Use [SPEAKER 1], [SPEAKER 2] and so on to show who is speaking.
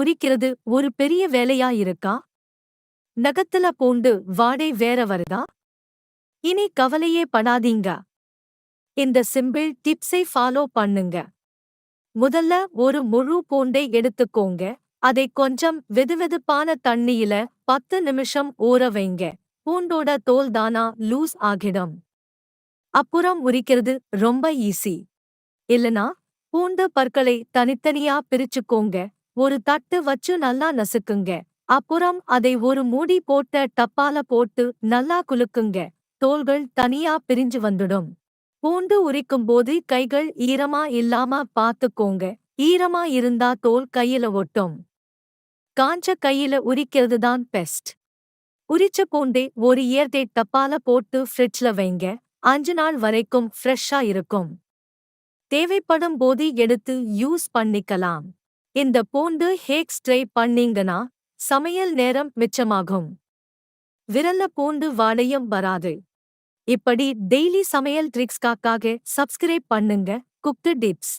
[SPEAKER 1] உரிக்கிறது ஒரு பெரிய வேலையா இருக்கா? நகத்துல பூண்டு வாடை வேற வருதா? இனி கவலையே படாதீங்க. இந்த சிம்பிள் டிப்ஸை ஃபாலோ பண்ணுங்க. முதல்ல ஒரு முழு பூண்டை எடுத்துக்கோங்க. அதை கொஞ்சம் வெதுவெதுப்பான தண்ணியில 10 நிமிஷம் ஊற வைங்க. பூண்டோட தோல் தானா லூஸ் ஆகிடும். அப்புறம் உரிக்கிறது ரொம்ப ஈஸி. இல்லனா பூண்டு பற்களை தனித்தனியா பிரிச்சுக்கோங்க. ஒரு தட்டு வச்சு நல்லா நசுக்குங்க. அப்புறம் அதை ஒரு மூடி போட்ட டப்பால போட்டு நல்லா குலுக்குங்க. தோல்கள் தனியா பிரிஞ்சு வந்துடும். பூண்டு உரிக்கும்போது கைகள் ஈரமா இல்லாம பாத்துக்கோங்க. ஈரமா இருந்தா தோல் கையில ஒட்டும். காஞ்ச கையில உரிக்கிறது தான் பெஸ்ட். உரிச்ச பூண்டை ஒரு ஏர்டைட் டப்பால போட்டு ஃப்ரிட்ஜ்ல வைங்க. 5 நாள் வரைக்கும் ஃப்ரெஷ்ஷா இருக்கும். தேவைப்படும் போது எடுத்து யூஸ் பண்ணிக்கலாம். இந்த பூண்டு ஹேக்ஸ் ட்ரை பண்ணீங்கன்னா சமையல் நேரம் மிச்சமாகும். விரல்ல பூண்டு வாடையும் வராது. இப்படி டெய்லி சமையல் ட்ரிக்ஸ்க்காக சப்ஸ்கிரைப் பண்ணுங்க. Cooked tips.